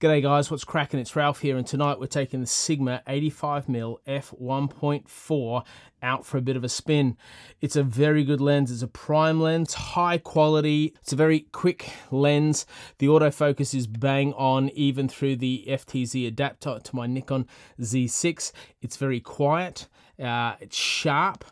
G'day guys, what's cracking? It's Ralph here, and tonight we're taking the Sigma 85mm f1.4 out for a bit of a spin. It's a very good lens. It's a prime lens, high quality. It's a very quick lens. The autofocus is bang on, even through the FTZ adapter to my Nikon Z6. It's very quiet, it's sharp,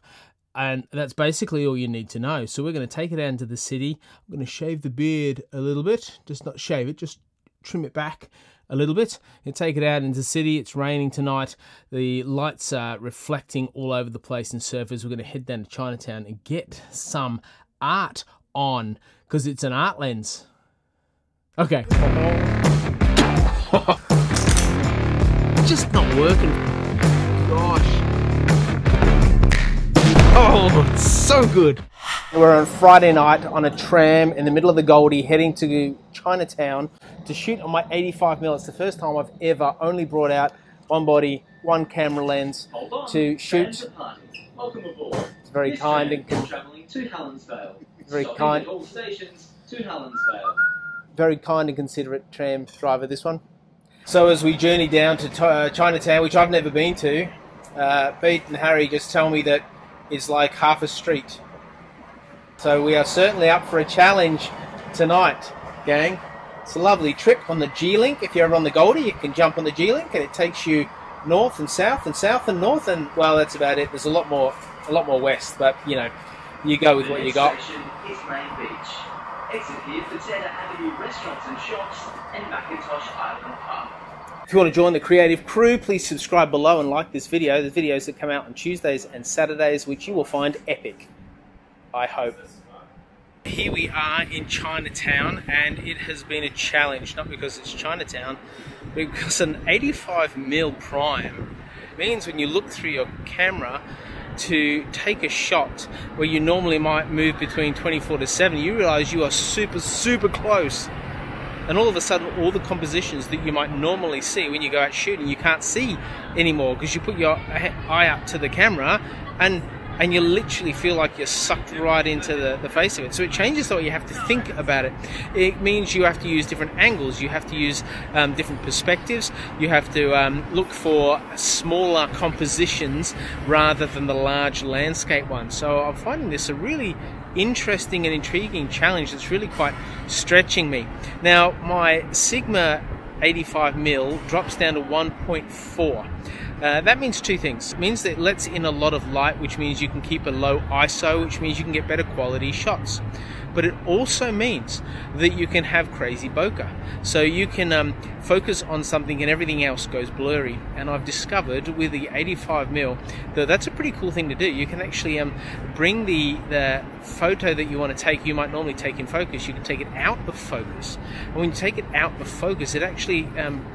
and that's basically all you need to know. So we're going to take it out into the city. I'm going to shave the beard a little bit, just not shave it, just trim it back a little bit and take it out into the city. It's raining tonight. The lights are reflecting all over the place in surfers. We're going to head down to Chinatown and get some art on, because it's an art lens. Okay. Just not working. Gosh. Oh, it's so good. We're on Friday night on a tram in the middle of the Goldie heading to Chinatown to shoot on my 85mm. It's the first time I've ever only brought out one body, one camera lens to shoot. It's very kind and very kind and considerate tram driver, this one. So as we journey down to Chinatown, which I've never been to, Pete and Harry just tell me that it's like half a street. So we are certainly up for a challenge tonight, gang. It's a lovely trip on the G-Link. If you're ever on the Goldie, you can jump on the G-Link and it takes you north and south and south and north, and well, that's about it. There's a lot more west, but you know, you go with what you got. Is Main Beach. Exit here for Tedder Avenue restaurants and shops and Macintosh Island Pub. If you want to join the creative crew, please subscribe below and like this video. The videos that come out on Tuesdays and Saturdays, which you will find epic, I hope. Here we are in Chinatown, and it has been a challenge, not because it's Chinatown, but because an 85mm prime means when you look through your camera to take a shot where you normally might move between 24:7, you realize you are super close. And all of a sudden, all the compositions that you might normally see when you go out shooting, you can't see anymore because you put your eye up to the camera and you literally feel like you're sucked right into the face of it. So it changes the way you have to think about it. It means you have to use different angles, you have to use different perspectives, you have to look for smaller compositions rather than the large landscape ones. So I'm finding this a really interesting and intriguing challenge that's really quite stretching me. Now, my Sigma 85mm drops down to 1.4. That means two things. It means that it lets in a lot of light, which means you can keep a low ISO, which means you can get better quality shots. But it also means that you can have crazy bokeh. So you can focus on something and everything else goes blurry. And I've discovered with the 85mm that that's a pretty cool thing to do. You can actually bring the photo that you want to take, you might normally take in focus, you can take it out of focus. And when you take it out of focus, it actually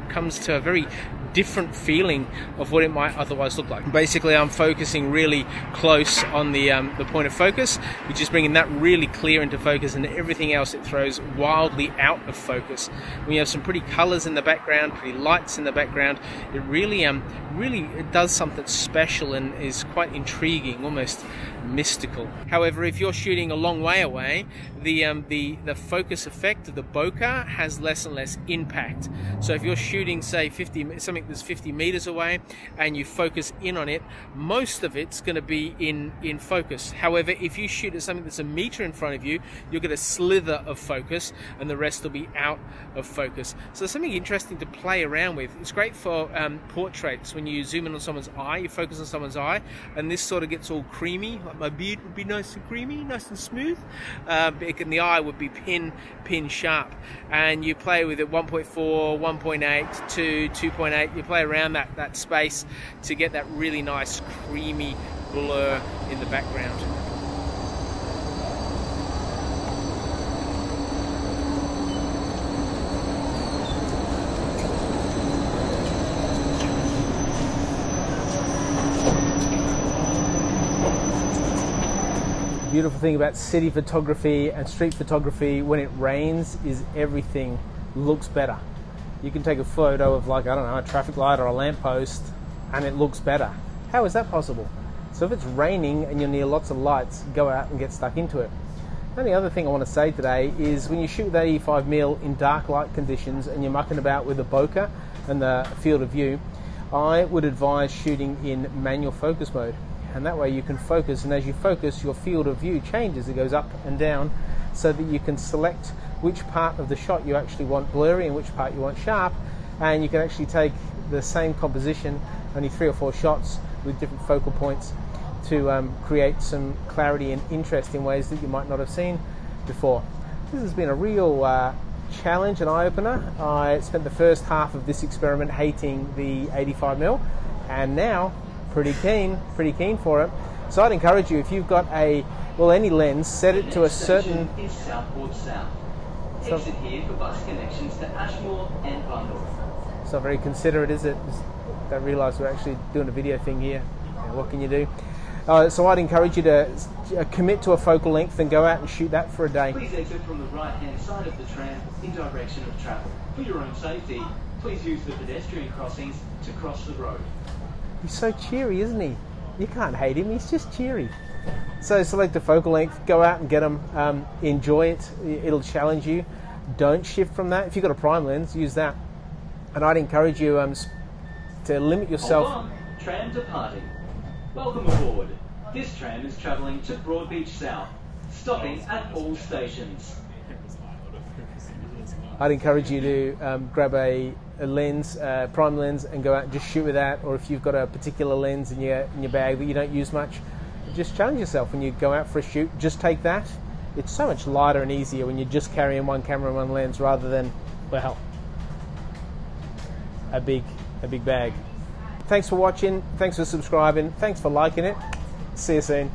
comes to a very different feeling of what it might otherwise look like. Basically, I'm focusing really close on the point of focus, which is bringing that really clear into focus, and everything else it throws wildly out of focus. When you have some pretty colors in the background, pretty lights in the background, it really it does something special and is quite intriguing, almost mystical. However, if you're shooting a long way away, the focus effect of the bokeh has less and less impact. So if you're shooting, say, something that's 50 meters away and you focus in on it, most of it's going to be in focus. However, if you shoot at something that's a meter in front of you, you'll get a slither of focus and the rest will be out of focus. So there's something interesting to play around with. It's great for portraits. When you zoom in on someone's eye, you focus on someone's eye, and this sort of gets all creamy. Like my beard would be nice and creamy, nice and smooth, and the eye would be pin sharp. And you play with it 1.4, 1.8, 2, 2.8. You play around that space to get that really nice creamy blur in the background. The beautiful thing about city photography and street photography when it rains is everything looks better. You can take a photo of, like, I don't know, a traffic light or a lamppost and it looks better. How is that possible? So if it's raining and you're near lots of lights, go out and get stuck into it. The only other thing I want to say today is when you shoot with 85mm in dark light conditions and you're mucking about with the bokeh and the field of view, I would advise shooting in manual focus mode. And that way you can focus, and as you focus, your field of view changes. It goes up and down so that you can select which part of the shot you actually want blurry and which part you want sharp, and you can actually take the same composition, only 3 or 4 shots with different focal points, to create some clarity and interest in ways that you might not have seen before. This has been a real challenge and eye-opener. I spent the first half of this experiment hating the 85mm, and now pretty keen for it. So I'd encourage you, if you've got any lens, set it to a certain... is Southport South. Exit here for bus connections to Ashmore and Bundle. It's not very considerate, is it? Just don't realise we're actually doing a video thing here. What can you do? So I'd encourage you to commit to a focal length and go out and shoot that for a day. Please exit from the right-hand side of the tram in direction of travel. For your own safety, please use the pedestrian crossings to cross the road. He's so cheery, isn't he? You can't hate him, he's just cheery. So select a focal length, go out and get them, enjoy it, it'll challenge you. Don't shift from that. If you've got a prime lens, use that. And I'd encourage you to limit yourself. Hold on, tram departing. Welcome aboard. This tram is travelling to Broadbeach South, stopping at all stations. I'd encourage you to grab a lens, prime lens, and go out and just shoot with that. Or if you've got a particular lens in your bag that you don't use much, just challenge yourself when you go out for a shoot. Just take that. It's so much lighter and easier when you're just carrying one camera and one lens rather than, well, a big bag. Thanks for watching. Thanks for subscribing. Thanks for liking it. See you soon.